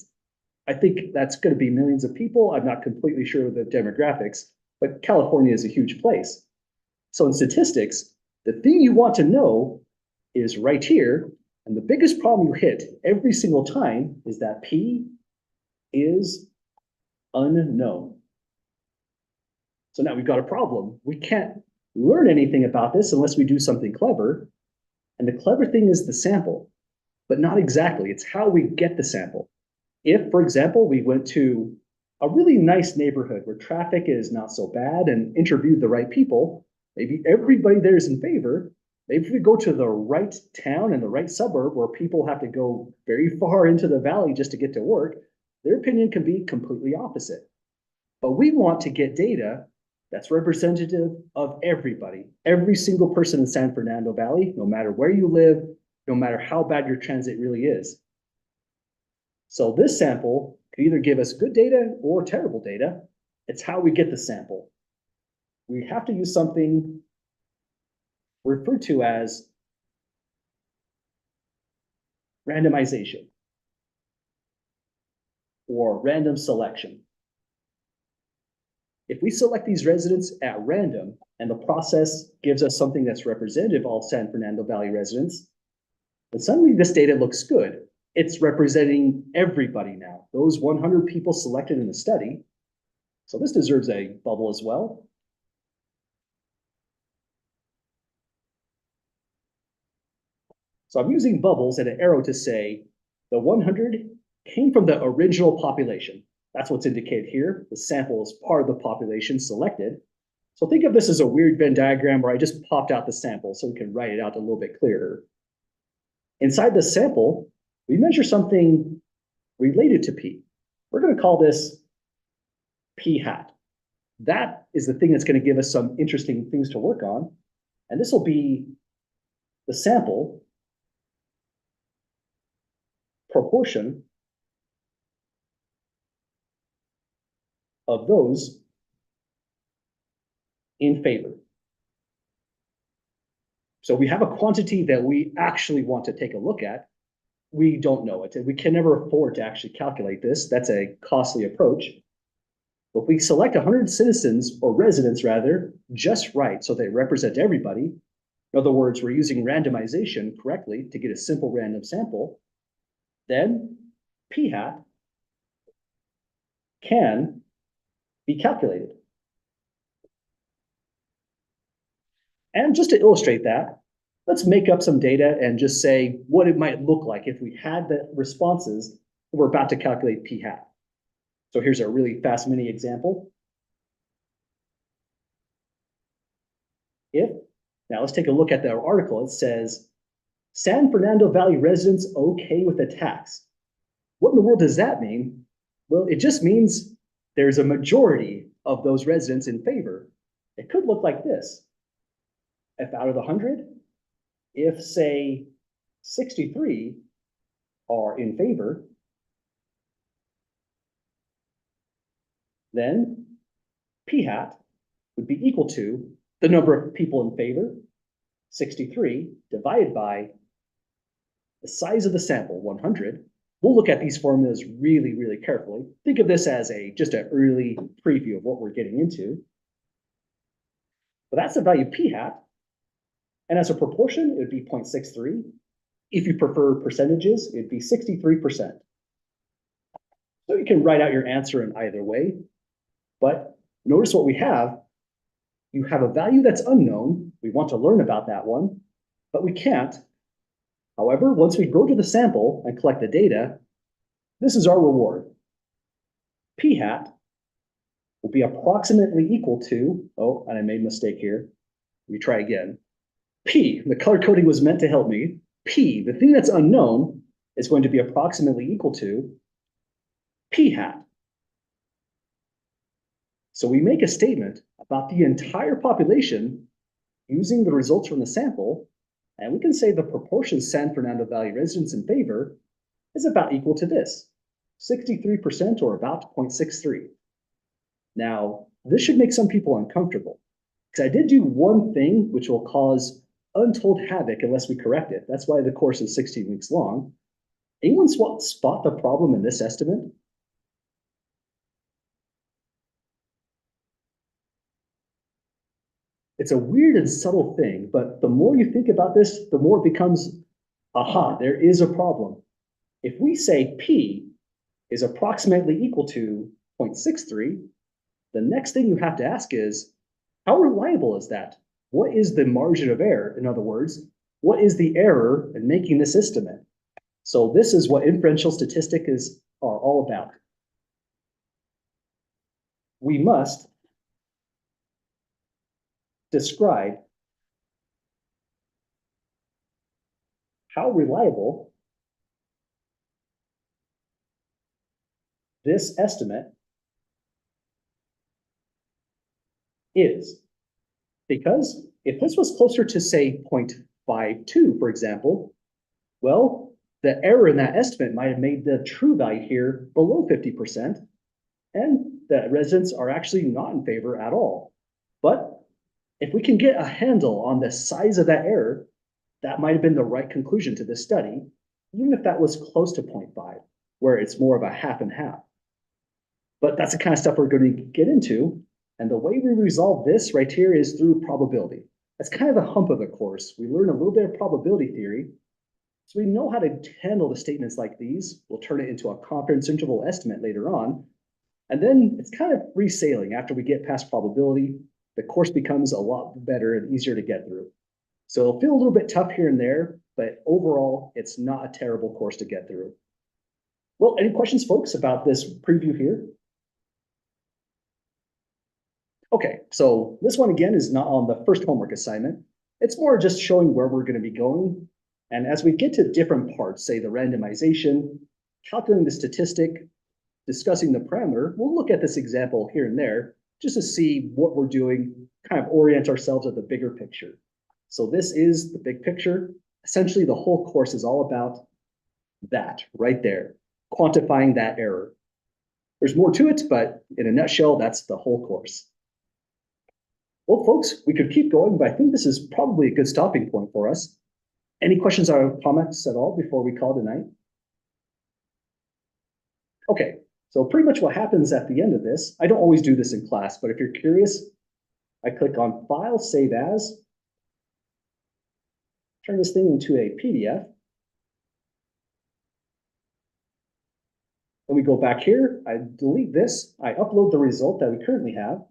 I think that's going to be millions of people. I'm not completely sure of the demographics, but California is a huge place. So in statistics, the thing you want to know is right here. And the biggest problem you hit every single time is that P is unknown. So now we've got a problem. We can't learn anything about this unless we do something clever. And the clever thing is the sample, but not exactly. It's how we get the sample. If, for example, we went to a really nice neighborhood where traffic is not so bad and interviewed the right people, maybe everybody there is in favor. Maybe if we go to the right town and the right suburb where people have to go very far into the valley just to get to work, their opinion can be completely opposite. But we want to get data that's representative of everybody, every single person in San Fernando Valley, no matter where you live, no matter how bad your transit really is. So this sample could either give us good data or terrible data. It's how we get the sample. We have to use something referred to as randomization or random selection. If we select these residents at random and the process gives us something that's representative of all San Fernando Valley residents, then suddenly this data looks good. It's representing everybody now, those 100 people selected in the study. So this deserves a bubble as well. So I'm using bubbles and an arrow to say the 100 came from the original population. That's what's indicated here. The sample is part of the population selected. So think of this as a weird Venn diagram where I just popped out the sample so we can write it out a little bit clearer. Inside the sample, we measure something related to P. We're going to call this P hat. That is the thing that's going to give us some interesting things to work on. And this will be the sample proportion of those in favor. So we have a quantity that we actually want to take a look at. We don't know it, and we can never afford to actually calculate this. That's a costly approach. But if we select 100 citizens, or residents rather, just right, so they represent everybody, in other words, we're using randomization correctly to get a simple random sample, then P hat can be calculated. And just to illustrate that, let's make up some data and just say what it might look like if we had the responses that we're about to calculate P hat. So here's a really fast mini example. Now let's take a look at the article. It says, San Fernando Valley residents okay with the tax. What in the world does that mean? Well, it just means there's a majority of those residents in favor. It could look like this. If out of the 100, if say 63 are in favor, then P hat would be equal to the number of people in favor, 63, divided by the size of the sample, 100. We'll look at these formulas really, really carefully. Think of this as just an early preview of what we're getting into. But that's the value of P hat. And as a proportion, it would be 0.63. If you prefer percentages, it'd be 63%. So you can write out your answer in either way. But notice what we have. You have a value that's unknown. We want to learn about that one, but we can't. However, once we go to the sample and collect the data, this is our reward. P hat will be approximately equal to, oh, and I made a mistake here. Let me try again. P, the color coding was meant to help me. P, the thing that's unknown, is going to be approximately equal to P hat. So we make a statement about the entire population using the results from the sample, and we can say the proportion San Fernando Valley residents in favor is about equal to this, 63% or about 0.63. Now, this should make some people uncomfortable, because I did do one thing which will cause untold havoc unless we correct it. That's why the course is 16 weeks long. Anyone spot the problem in this estimate? It's a weird and subtle thing, but the more you think about this, the more it becomes, aha, there is a problem. If we say P is approximately equal to 0.63, the next thing you have to ask is, how reliable is that? What is the margin of error? In other words, what is the error in making this estimate? So this is what inferential statistics are all about. We must describe how reliable this estimate is. Because if this was closer to, say, 0.52, for example, well, the error in that estimate might have made the true value here below 50%, and the residents are actually not in favor at all. But if we can get a handle on the size of that error, that might have been the right conclusion to this study, even if that was close to 0.5, where it's more of a half and half. But that's the kind of stuff we're going to get into. And the way we resolve this right here is through probability. That's kind of the hump of the course. We learn a little bit of probability theory. So we know how to handle the statements like these. We'll turn it into a confidence interval estimate later on. And then it's kind of free sailing. After we get past probability, the course becomes a lot better and easier to get through. So it'll feel a little bit tough here and there, but overall, it's not a terrible course to get through. Well, any questions, folks, about this preview here? Okay, so this one again is not on the first homework assignment. It's more just showing where we're going to be going. And as we get to different parts, say the randomization, calculating the statistic, discussing the parameter, we'll look at this example here and there just to see what we're doing, kind of orient ourselves at the bigger picture. So this is the big picture. Essentially, the whole course is all about that right there, quantifying that error. There's more to it, but in a nutshell, that's the whole course. Well, folks, we could keep going, but I think this is probably a good stopping point for us. Any questions or comments at all before we call tonight? Okay, so pretty much what happens at the end of this, I don't always do this in class, but if you're curious, I click on File, Save As, turn this thing into a PDF. Then we go back here, I delete this, I upload the result that we currently have.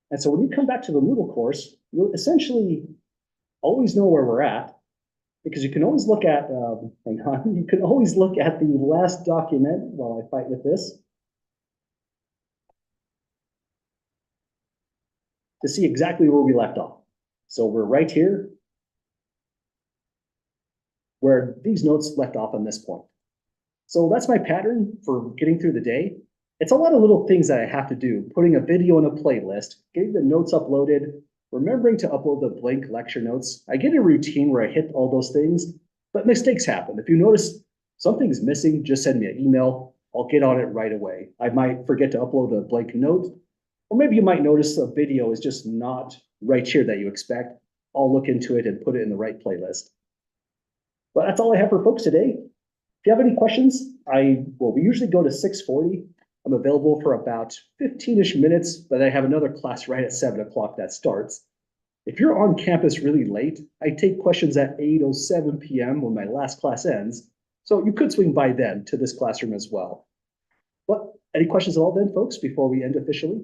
And so when you come back to the Moodle course, you'll essentially always know where we're at, because you can always look at, hang on, you can always look at the last document while I fight with this to see exactly where we left off. So we're right here where these notes left off on this point. So that's my pattern for getting through the day. It's a lot of little things that I have to do, putting a video in a playlist, getting the notes uploaded, remembering to upload the blank lecture notes. I get a routine where I hit all those things, but mistakes happen. If you notice something's missing, just send me an email. I'll get on it right away. I might forget to upload a blank note, or maybe you might notice a video is just not right here that you expect. I'll look into it and put it in the right playlist. But that's all I have for folks today. If you have any questions, we usually go to 6:40. I'm available for about 15-ish minutes, but I have another class right at 7 o'clock that starts. If you're on campus really late, I take questions at 8:07 p.m. when my last class ends. So you could swing by then to this classroom as well. But any questions at all then, folks, before we end officially?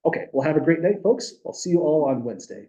Okay, well, have a great night, folks. I'll see you all on Wednesday.